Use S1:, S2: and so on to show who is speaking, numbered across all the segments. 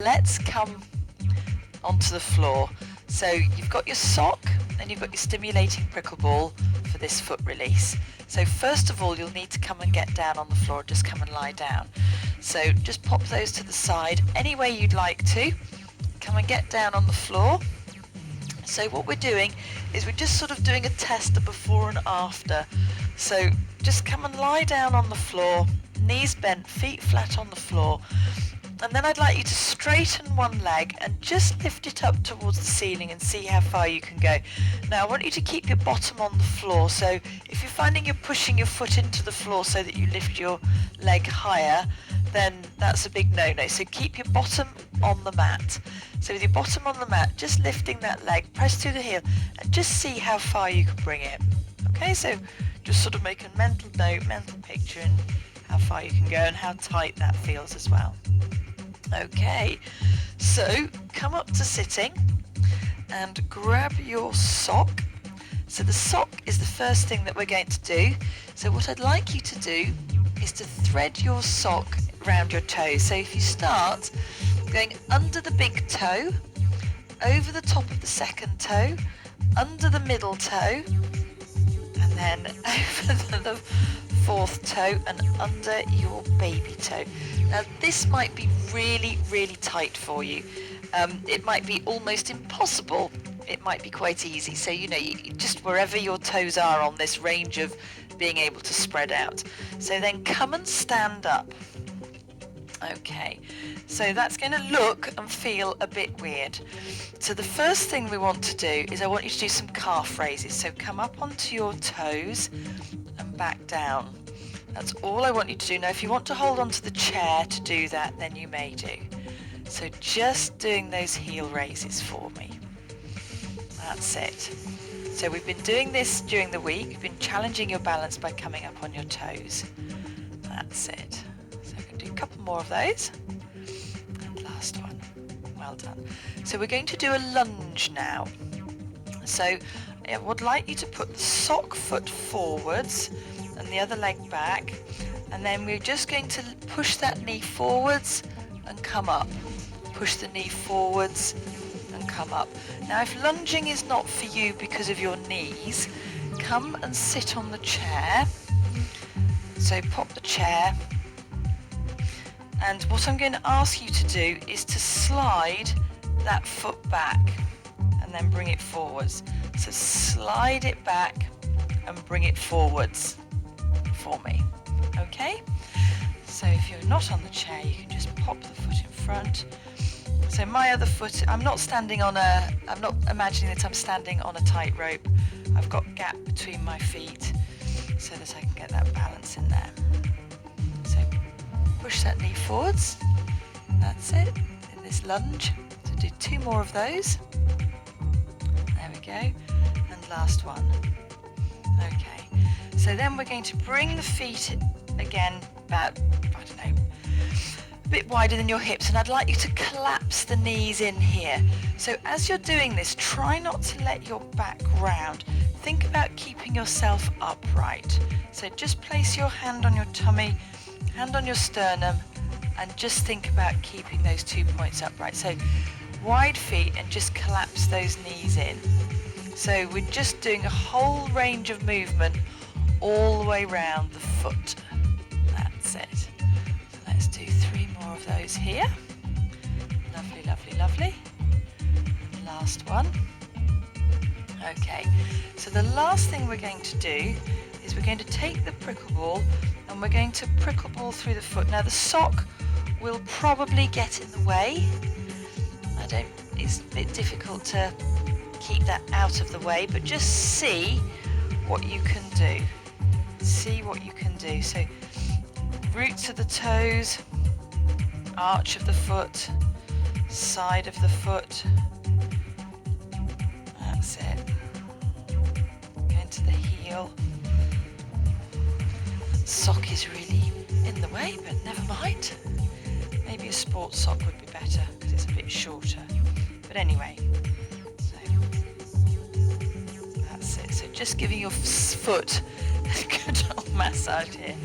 S1: let's come onto the floor. So you've got your sock and you've got your stimulating prickle ball for this foot release. So first of all, you'll need to come and get down on the floor, just come and lie down. So just pop those to the side any way you'd like to. Come and get down on the floor. So what we're doing is we're just sort of doing a test of before and after. So just come and lie down on the floor, knees bent, feet flat on the floor. And then I'd like you to straighten one leg and just lift it up towards the ceiling and see how far you can go. Now I want you to keep your bottom on the floor, so if you're finding you're pushing your foot into the floor so that you lift your leg higher, then that's a big no-no. So keep your bottom on the mat. So with your bottom on the mat, just lifting that leg, press through the heel and just see how far you can bring it. Okay, so just sort of make a mental note, mental picture and how far you can go and how tight that feels as well. Okay, so come up to sitting and grab your sock. So the sock is the first thing that we're going to do. So what I'd like you to do is to thread your sock around your toes. So if you start going under the big toe, over the top of the second toe, under the middle toe, and then over the fourth toe and under your baby toe. Now this might be really, really tight for you. It might be almost impossible. It might be quite easy. So, you just wherever your toes are on this range of being able to spread out. So then come and stand up. Okay, so that's going to look and feel a bit weird. So the first thing we want to do is I want you to do some calf raises. So come up onto your toes and back down. That's all I want you to do. Now if you want to hold onto the chair to do that, then you may do. So just doing those heel raises for me. That's it. So we've been doing this during the week. We've been challenging your balance by coming up on your toes. That's it. So we can do a couple more of those. And last one. Well done. So we're going to do a lunge now. So I would like you to put the sock foot forwards and the other leg back, and then we're just going to push that knee forwards and come up. Push the knee forwards and come up. Now if lunging is not for you because of your knees, come and sit on the chair. So pop the chair, and what I'm going to ask you to do is to slide that foot back and then bring it forwards. So slide it back and bring it forwards for me. Okay? So if you're not on the chair, you can just pop the foot in front. So my other foot, I'm not imagining that I'm standing on a tightrope. I've got a gap between my feet so that I can get that balance in there. So push that knee forwards. That's it, in this lunge. So do 2 more of those. There we go. And last one. Okay. So then we're going to bring the feet again about, I don't know, a bit wider than your hips, and I'd like you to collapse the knees in here. So as you're doing this, try not to let your back round. Think about keeping yourself upright. So just place your hand on your tummy, hand on your sternum, and just think about keeping those 2 points upright. So wide feet and just collapse those knees in. So we're just doing a whole range of movement all the way around the foot. That's it. So let's do 3 more of those here. Lovely, lovely, lovely. And last one. Okay, so the last thing we're going to do is we're going to take the prickle ball and we're going to prickle ball through the foot. Now the sock will probably get in the way. It's a bit difficult to keep that out of the way, but just see what you can do. See what you can do. So roots of the toes, arch of the foot, side of the foot. That's it. Going to the heel. Sock is really in the way, but never mind. Maybe a sports sock would be better because it's a bit shorter. But anyway, so that's it. So just giving your foot a good old massage here.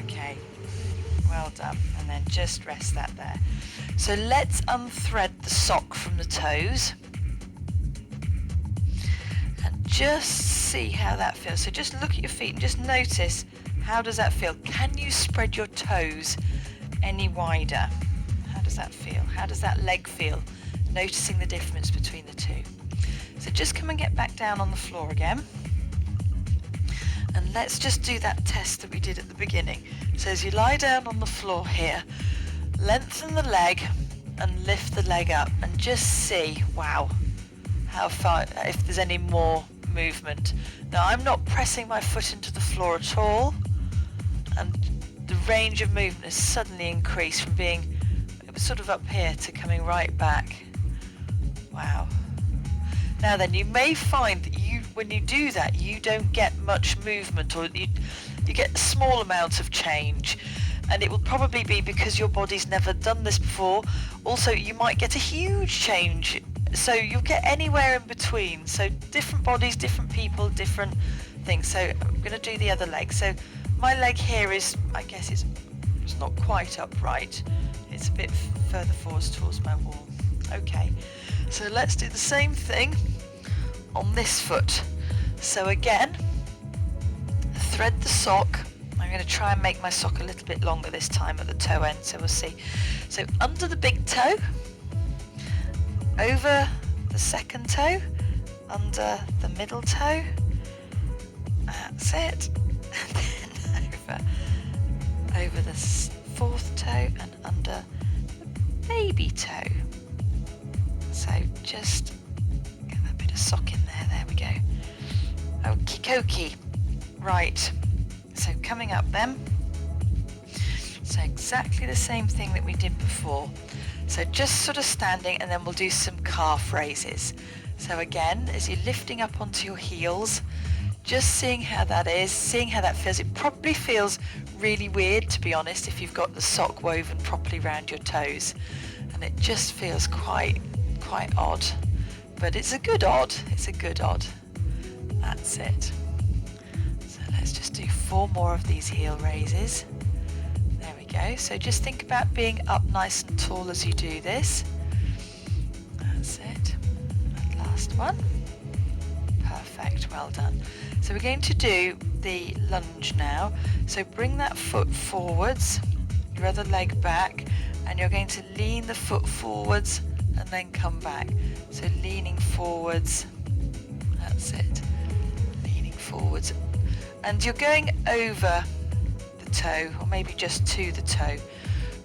S1: Okay, well done. And then just rest that there. So let's unthread the sock from the toes and just see how that feels. So just look at your feet and just notice, how does that feel? Can you spread your toes any wider? How does that feel? How does that leg feel? Noticing the difference between the two. So just come and get back down on the floor again. And let's just do that test that we did at the beginning. So as you lie down on the floor here, lengthen the leg and lift the leg up and just see, wow, how far, if there's any more movement. Now I'm not pressing my foot into the floor at all, and the range of movement has suddenly increased from being, it was sort of up here to coming right back. Wow. Now then, you may find that when you do that, you don't get much movement, or you get a small amount of change, and it will probably be because your body's never done this before. Also, you might get a huge change, so you'll get anywhere in between. So different bodies, different people, different things. So I'm going to do the other leg. So my leg here is, I guess it's not quite upright. It's a bit further forwards towards my wall. Okay, so let's do the same thing on this foot. So again, thread the sock. I'm going to try and make my sock a little bit longer this time at the toe end, so we'll see. So under the big toe, over the second toe, under the middle toe, that's it, and then over the fourth toe and under the baby toe. So just get that bit of sock in there, there we go. Okie dokie. Right, so coming up then, so exactly the same thing that we did before. So just sort of standing, and then we'll do some calf raises. So again, as you're lifting up onto your heels, just seeing how that is, seeing how that feels. It probably feels really weird, to be honest, if you've got the sock woven properly around your toes, and it just feels quite odd, but it's a good odd. It's a good odd. That's it. So let's just do 4 more of these heel raises. There we go. So just think about being up nice and tall as you do this. That's it. And last one. Perfect. Well done. So we're going to do the lunge now. So bring that foot forwards, your other leg back, and you're going to lean the foot forwards and then come back. So leaning forwards. That's it. Leaning forwards. And you're going over the toe, or maybe just to the toe,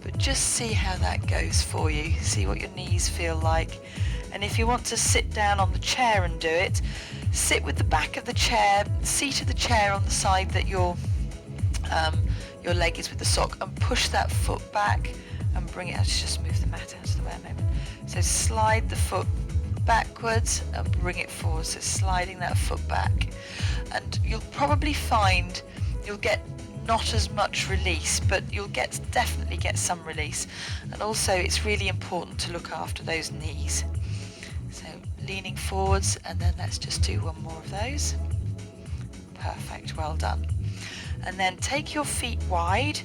S1: but just see how that goes for you. See what your knees feel like. And if you want to sit down on the chair and do it, sit with the back of the chair, seat of the chair on the side that your leg is with the sock, and push that foot back and bring it. Let's just move the mat out of the way a moment. So slide the foot backwards and bring it forward. So sliding that foot back, and you'll probably find you'll get not as much release, but you'll definitely get some release. And also, it's really important to look after those knees. So leaning forwards, and then let's just do 1 more of those. Perfect, well done. And then take your feet wide,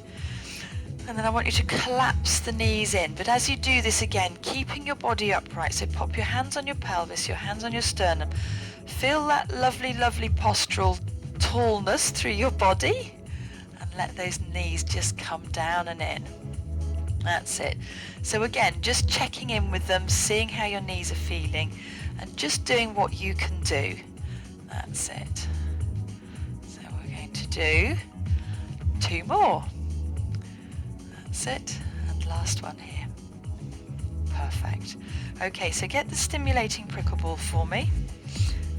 S1: and then I want you to collapse the knees in. But as you do this again, keeping your body upright, so pop your hands on your pelvis, your hands on your sternum. Feel that lovely, lovely postural tallness through your body, and let those knees just come down and in. That's it. So again, just checking in with them, seeing how your knees are feeling, and just doing what you can do. That's it. So we're going to do 2 more. That's it. And last one here. Perfect. Okay, so get the stimulating prickle ball for me,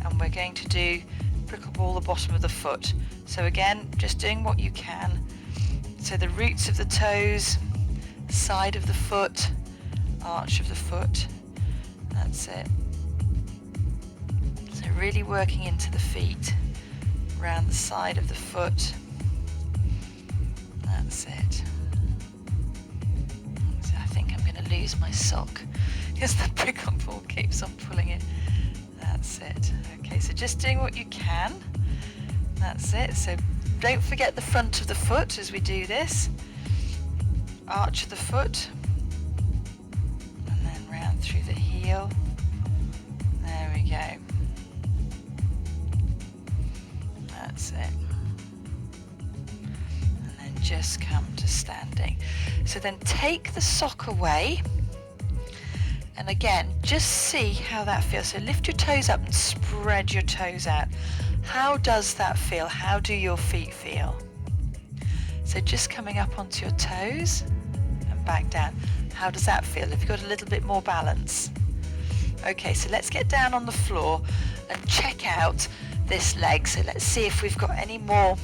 S1: and we're going to do prickle ball the bottom of the foot. So again, just doing what you can. So the roots of the toes, side of the foot, arch of the foot. That's it. So really working into the feet, around the side of the foot. That's it. So I think I'm going to lose my sock because the prickle ball keeps on pulling it. That's it. Okay, so just doing what you can. That's it. So don't forget the front of the foot as we do this. Arch of the foot. just come to standing. So then take the sock away, and again, just see how that feels. So lift your toes up and spread your toes out. How does that feel? How do your feet feel? So just coming up onto your toes and back down. How does that feel? Have you got a little bit more balance? Okay, so let's get down on the floor and check out this leg. So let's see if we've got any more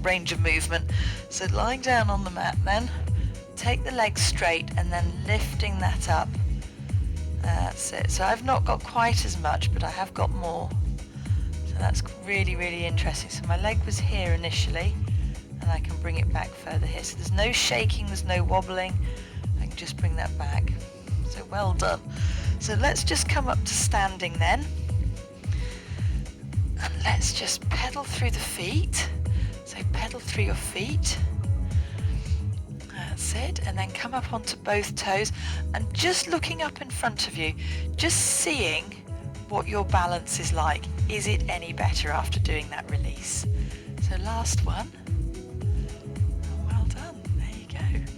S1: range of movement. So lying down on the mat then, take the leg straight and then lifting that up. That's it. So I've not got quite as much, but I have got more. So that's really, really interesting. So my leg was here initially, and I can bring it back further here. So there's no shaking, there's no wobbling. I can just bring that back. So well done. So let's just come up to standing then. And let's just pedal through the feet. So pedal through your feet. That's it. And then come up onto both toes and just looking up in front of you, just seeing what your balance is like. Is it any better after doing that release? So last one. Well done. There you go.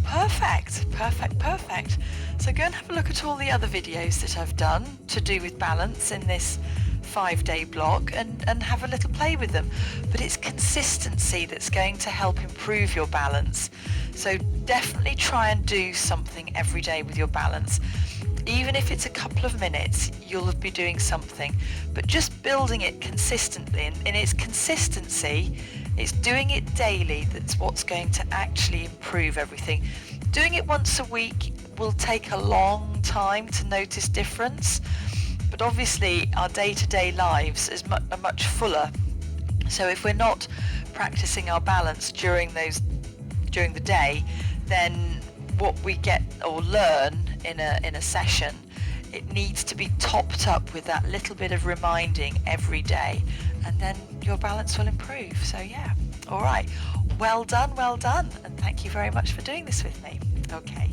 S1: Perfect, perfect, perfect. So go and have a look at all the other videos that I've done to do with balance in this 5-day block and have a little play with them. But it's consistency that's going to help improve your balance. So definitely try and do something every day with your balance. Even if it's a couple of minutes, you'll be doing something. But just building it consistently, and in its consistency, it's doing it daily that's what's going to actually improve everything. Doing it once a week will take a long time to notice difference, but obviously our day-to-day lives are much fuller. So if we're not practicing our balance during the day, then what we get or learn in a session, it needs to be topped up with that little bit of reminding every day, and then your balance will improve. So yeah, all right, well done, and thank you very much for doing this with me. Okay.